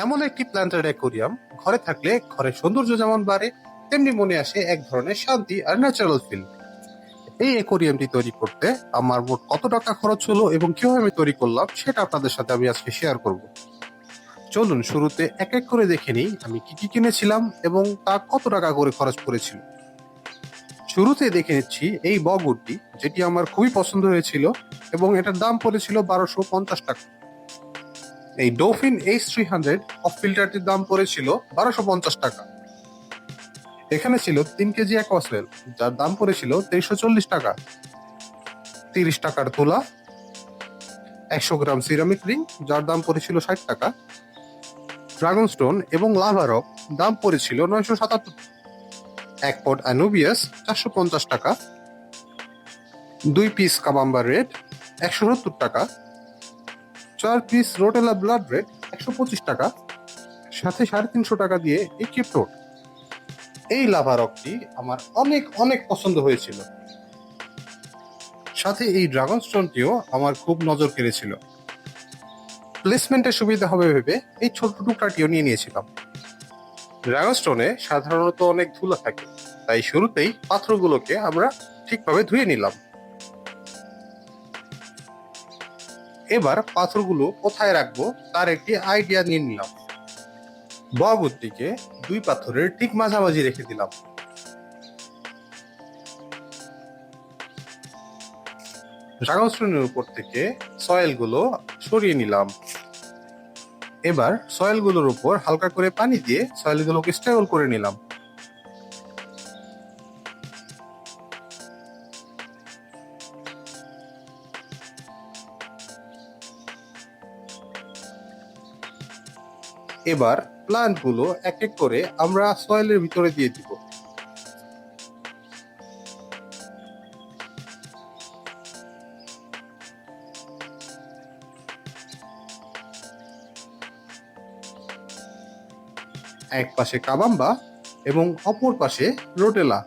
এমন একটি planted aquarium ঘরে থাকলে ঘরের সৌন্দর্য যেমন বাড়ে, তেমনি মনে আসে এক ধরনের শান্তি আর ন্যাচারাল ফিল। এই অ্যাকোরিয়ামটি তৈরি করতে আমার মোট কত টাকা খরচ হলো এবং কিভাবে আমি তৈরি করলাম সেটা আপনাদের সাথে আমি আজকে শেয়ার করব। চলুন শুরুতে এক এক করে দেখে নিই আমি কি কি কিনেছিলাম এবং তা কত টাকা করে খরচ করেছিল। শুরুতে দেখে নিচ্ছি এই বগউডটি, যেটি আমার খুবই পছন্দ হয়েছিল এবং এটার দাম পড়েছিল 1250 টাকা। এই ডোফিন H300 অফ ফিল্টারটির দাম পড়েছিল 1250 টাকা। এখানে ছিল 3 কেজি অ্যাকোয়াসেল, যার দাম পড়েছিল 2340 টাকা। 30 টাকার তুলা, 100 গ্রাম সিরামিক রিং, যার দাম পড়েছিল 60 টাকা। ড্রাগন স্টোন এবং লাভা রক, দাম পড়েছিল 977। এক পট অ্যানুবিয়াস, 450 টাকা। 2 পিস কাবাম্বার রেড, 170 টাকা। 4 পিস রোটেলা ব্লাড রেড, 125 টাকা। সাথে 350 টাকা দিয়ে এই কিপ্টোট। এই লাভা রকটি আমার অনেক অনেক পছন্দ হয়েছিল। সাথে এই ড্রাগন স্টোনটিও আমার খুব নজর কেড়েছিল। প্লেসমেন্টের সুবিধা হবে ভেবে এই ছোট টুকরাটিও নিয়ে নিয়েছিলাম। ড্রাগন স্টোনে সাধারণত অনেক ধুলা থাকে, তাই শুরুতেই পাথরগুলোকে আমরা ঠিকভাবে ধুয়ে নিলাম। এবার পাথরগুলো কোথায় রাখবো তার একটি আইডিয়া নিয়ে নিলাম। বগউডটিকে 2 পাথরের ঠিক মাঝামাঝি রেখে দিলাম। ড্রাগন স্টোনের উপর থেকে সয়েলগুলো সরিয়ে নিলাম। এবার সয়েলগুলোর উপর হালকা করে পানি দিয়ে সয়েলগুলোকে স্টেবল করে নিলাম। এবার প্লান্টগুলো এক এক করে আমরা সয়েলের ভিতরে দিয়ে দিব। এক পাশে কাবাম্বা এবং অপর পাশে রোটেলা।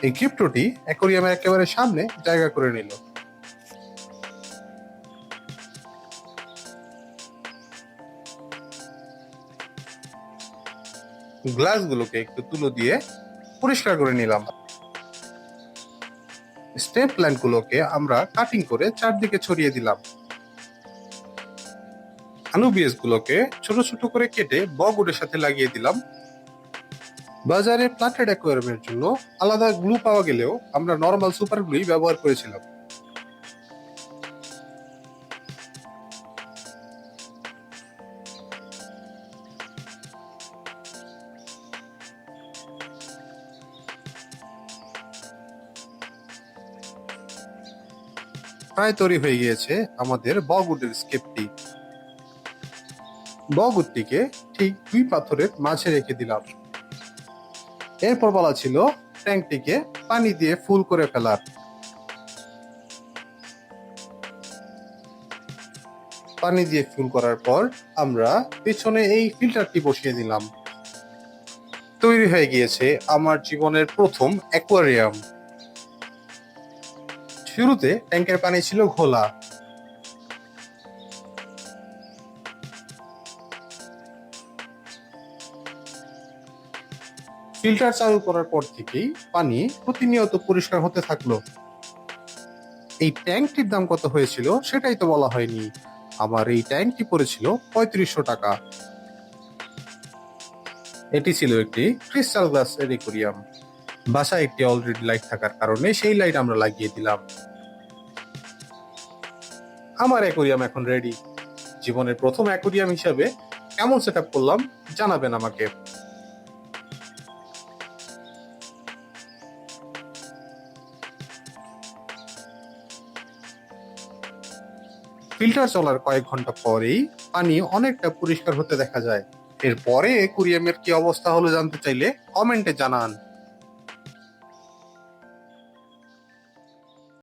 এই ক্রিপ্টোটি অ্যাকোরিয়ামের একেবারে সামনে জায়গা করে নিল। গ্লাসগুলোকে একটু তুলো দিয়ে পরিষ্কার করে নিলাম। স্টেম প্ল্যান্টগুলোকে আমরা কাটিং করে চারদিকে ছড়িয়ে দিলাম। আনুবিয়াস গুলোকে ছোট ছোট করে কেটে বগউডের সাথে লাগিয়ে দিলাম। বাজারে প্লান্টেড অ্যাকোয়ারিয়ামের জন্য আলাদা গ্লু পাওয়া গেলেও আমরা নর্মাল সুপার গ্লুই ব্যবহার করেছিলাম। প্রায় তৈরি হয়ে গিয়েছে আমাদের বগউডের স্কেপটি। বগউডটিকে ঠিক 2 পাথরের মাঝে রেখে দিলাম। এরপর বলা ছিল ট্যাঙ্কটিকে পানি দিয়ে ফুল করে ফেলার। পানি দিয়ে ফুল করার পর আমরা পেছনে এই ফিল্টারটি বসিয়ে দিলাম। তৈরি হয়ে গিয়েছে আমার জীবনের প্রথম অ্যাকোয়ারিয়াম। শুরুতে ট্যাঙ্কের পানি ছিল ঘোলা। ফিল্টার চালু করার পর থেকেই পানি প্রতিনিয়ত পরিষ্কার হতে থাকলো। এই ট্যাঙ্কটির দাম কত হয়েছিল সেটাই তো বলা হয়নি। আমার এই ট্যাঙ্কটি পড়েছিল 3500 টাকা। এটি ছিল একটি ক্রিস্টাল গ্লাস অ্যাকোয়ারিয়াম। বাসায় একটি অলরেডি লাইট থাকার কারণে সেই লাইট আমরা লাগিয়ে দিলাম। আমার অ্যাকোরিয়াম এখন রেডি। জীবনের প্রথম অ্যাকোরিয়াম হিসাবে কেমন সেট আপ করলাম জানাবেন আমাকে। ফিল্টার চলার কয়েক ঘন্টা পরেই পানি অনেকটা পরিষ্কার হতে দেখা যায়। এরপরে অ্যাকুরিয়ামের কি অবস্থা হলো জানতে চাইলে কমেন্টে জানান।